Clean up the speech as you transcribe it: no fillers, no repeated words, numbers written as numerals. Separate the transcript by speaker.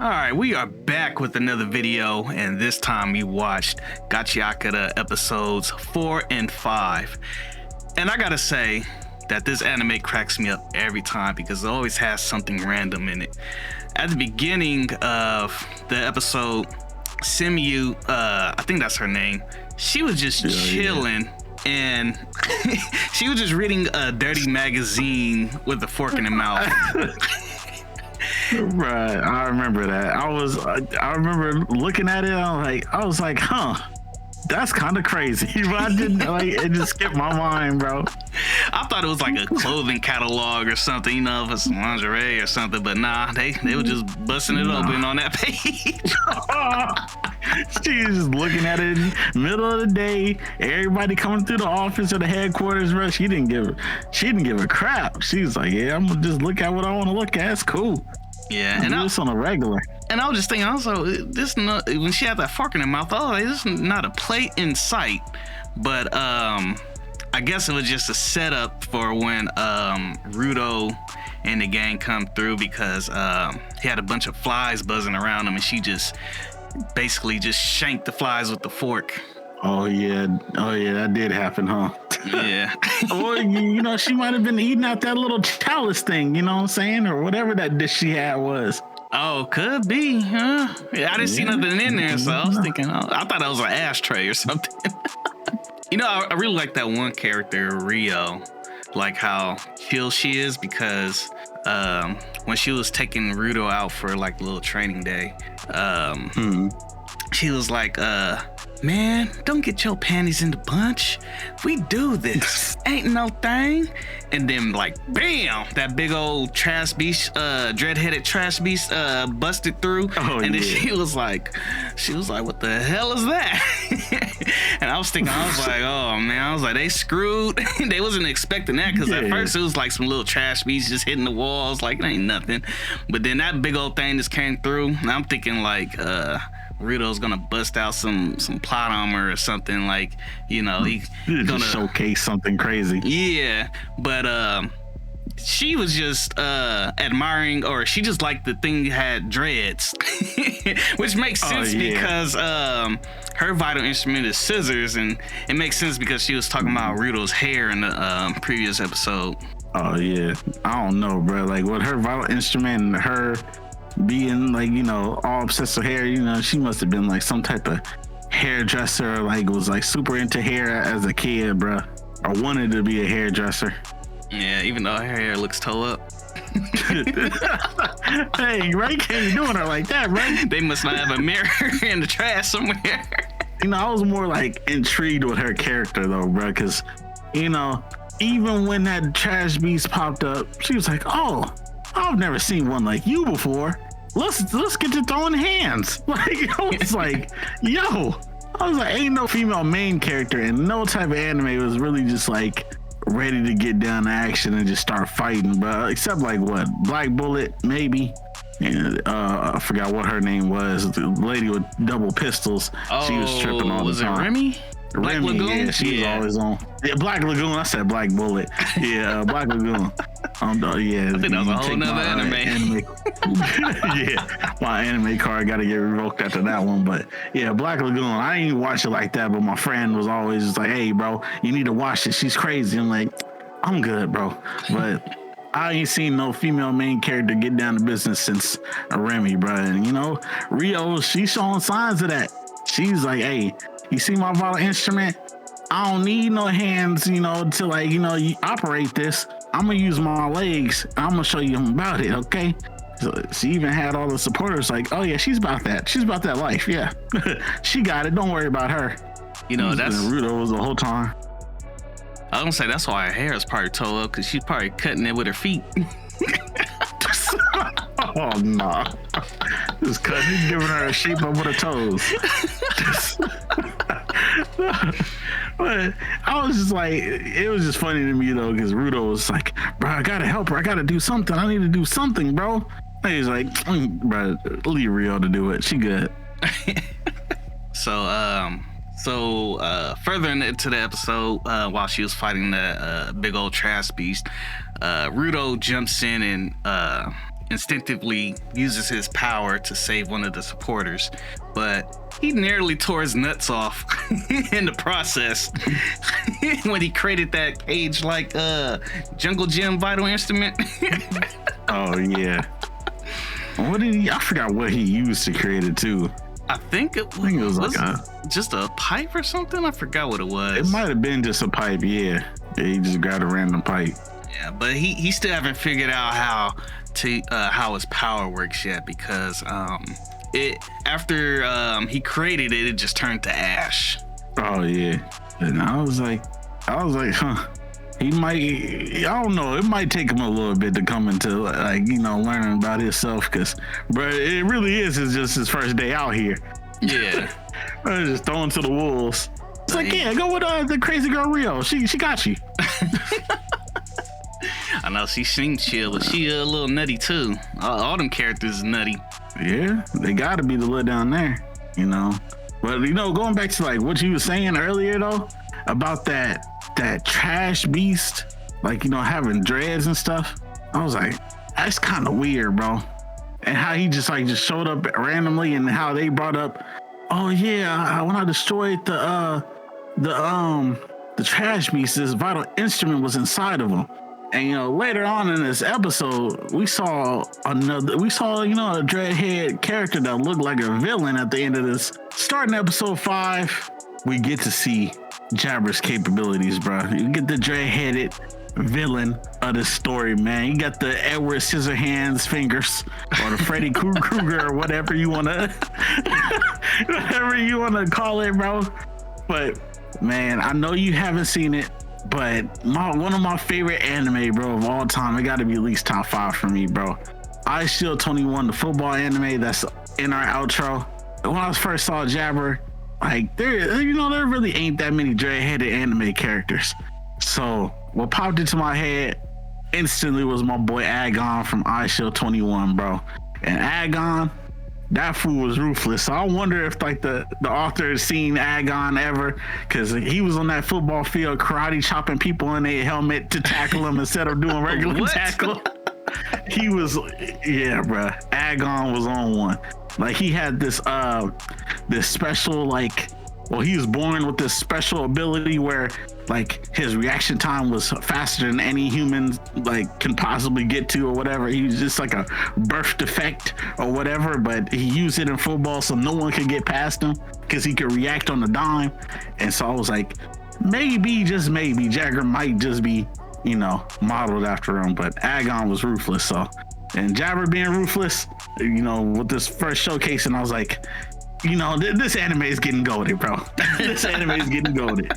Speaker 1: All right, we are back with another video, and this time we watched Gachiakuta episodes 4 and 5. And I gotta say that this anime cracks me up every time because it always has something random in it. At the beginning of the episode, Simiyu, I think that's her name, she was just chilling. And she was just reading a dirty magazine with a fork in her mouth.
Speaker 2: Right, I remember that. I remember looking at it. I was like, huh, that's kind of crazy. But I didn't it just skipped my mind, bro.
Speaker 1: I thought it was like a clothing catalog or something, you know, for some lingerie or something. But nah, they were just busting it open on that page.
Speaker 2: She's just looking at it in the middle of the day. Everybody coming through the office or the headquarters, bro. She didn't give a crap. She's like, yeah, I'm gonna just look at what I want to look at. It's cool.
Speaker 1: Yeah, and
Speaker 2: this on a regular.
Speaker 1: And I was just thinking, also, when she had that fork in her mouth, this is not a plate in sight. But I guess it was just a setup for when Rudo and the gang come through, because he had a bunch of flies buzzing around him, and she just basically just shanked the flies with the fork.
Speaker 2: Oh yeah, that did happen, huh?
Speaker 1: Yeah.
Speaker 2: Or you know, she might have been eating out that little chalice thing, you know what I'm saying, or whatever that dish she had was.
Speaker 1: Oh, could be, huh? Yeah, I didn't see nothing in there, so I was thinking, I thought that was an ashtray or something. You know, I really like that one character, Rio, like how chill she is, because when she was taking Rudo out for like a little training day, she was like, man, don't get your panties in the bunch. We do this. Ain't no thing. And then like, bam, that big old trash beast, dread-headed trash beast busted through.
Speaker 2: Oh,
Speaker 1: and then she was like, what the hell is that? And I was like, oh man, I was like, they screwed. They wasn't expecting that, because at first it was like some little trash beast just hitting the walls, like it ain't nothing. But then that big old thing just came through, and I'm thinking like, Rudo's gonna bust out some plot armor or something, like, you know, he's gonna
Speaker 2: showcase something crazy.
Speaker 1: Yeah, but she was just admiring, or she just liked the thing had dreads, which makes sense because her vital instrument is scissors, and it makes sense because she was talking about Rudo's hair in the previous episode.
Speaker 2: Oh yeah, I don't know, bro. Like with her vital instrument and her being like, you know, all obsessed with hair, you know, she must have been like some type of hairdresser, like was like super into hair as a kid, bro, or wanted to be a hairdresser.
Speaker 1: Yeah, even though her hair looks toe up.
Speaker 2: Hey, right? Can't be doing her like that, right?
Speaker 1: They must not have a mirror in the trash somewhere.
Speaker 2: You know, I was more like intrigued with her character though, bro, because, you know, even when that trash beast popped up, she was like, oh, I've never seen one like you before. Let's get to throwing hands. Like, I was like, ain't no female main character in no type of anime was really just like ready to get down to action and just start fighting, bro. Except like what, Black Bullet maybe. And I forgot what her name was. The lady with double pistols. She was tripping all the time.
Speaker 1: Was it Remy? Black Lagoon?
Speaker 2: Yeah, she was always on. Yeah, Black Lagoon. I said Black Bullet. Yeah, Black Lagoon.
Speaker 1: I think that was a whole nother anime.
Speaker 2: Yeah, my anime card got to get revoked after that one. But yeah, Black Lagoon. I didn't even watch it like that, but my friend was always just like, hey, bro, you need to watch it. She's crazy. I'm like, I'm good, bro. But I ain't seen no female main character get down to business since Remy, bro. And, you know, Rio, she's showing signs of that. She's like, hey, you see my vital instrument? I don't need no hands, you know, to like, you know, you operate this. I'm gonna use my legs. I'm gonna show you about it, okay? So she even had all the supporters like, oh yeah, she's about that. She's about that life, yeah. She got it. Don't worry about her.
Speaker 1: You know, that's
Speaker 2: Rudo was the whole time.
Speaker 1: I was gonna say that's why her hair is probably toe up, because she's probably cutting it with her feet.
Speaker 2: Oh no! Just cutting, giving her a shape up with her toes. But I was just like, it was just funny to me though, because Rudo was like, bro, I gotta help her. I gotta do something. I need to do something, bro. And he's like, bro, leave Rio to do it. She good.
Speaker 1: So further into the episode, while she was fighting the big old trash beast, Rudo jumps in and instinctively uses his power to save one of the supporters, but he nearly tore his nuts off in the process when he created that cage like jungle gym vital instrument.
Speaker 2: Oh yeah. What did he? I forgot what he used to create it too.
Speaker 1: I think it was like just a pipe or something. I forgot what it was.
Speaker 2: It might have been just a pipe. Yeah, he just grabbed a random pipe.
Speaker 1: Yeah, but he still haven't figured out how his power works yet, because after he created it, it just turned to ash.
Speaker 2: Oh yeah, and I was like, huh. He might, I don't know, it might take him a little bit to come into, like, learning about himself, because, bro, it really is just his first day out here.
Speaker 1: Yeah.
Speaker 2: Just thrown to the wolves. It's like, yeah, go with the crazy girl Rio. She got you.
Speaker 1: I know she seems chill, but she a little nutty too. All them characters is nutty.
Speaker 2: Yeah, they gotta be the little down there, But, going back to, like, what you were saying earlier, though, about that trash beast, like, having dreads and stuff. I was like, that's kind of weird, bro. And how he just showed up randomly, and how they brought up, oh yeah, when I destroyed the trash beast, this vital instrument was inside of him. And later on in this episode, we saw a dreadhead character that looked like a villain at the end of this. Starting episode 5, we get to see Jabber's capabilities, bro. You get the dread-headed villain of the story, man. You got the Edward Scissorhands fingers, or the Freddy Krueger, or whatever you wanna call it, bro. But man, I know you haven't seen it, but one of my favorite anime, bro, of all time, it got to be at least top 5 for me, bro. Ice Shield 21, the football anime that's in our outro. When I first saw Jabber, like, there really ain't that many dread-headed anime characters. So what popped into my head instantly was my boy Agon from Ice Shield 21, bro. And Agon, that fool was ruthless. So I wonder if, like, the author has seen Agon ever, because he was on that football field karate chopping people in their helmet to tackle them instead of doing regular tackle. He was, yeah, bro. Agon was on one. Like, he had this special, like, well, he was born with this special ability where, like, his reaction time was faster than any human, like, can possibly get to, or whatever. He was just like a birth defect or whatever, but he used it in football so no one could get past him because he could react on the dime. And so I was like, maybe, just maybe, Jagger might just be, modeled after him. But Agon was ruthless, so. And Jabber being ruthless, with this first showcasing, I was like, this anime is getting goated, bro. This anime is getting goated.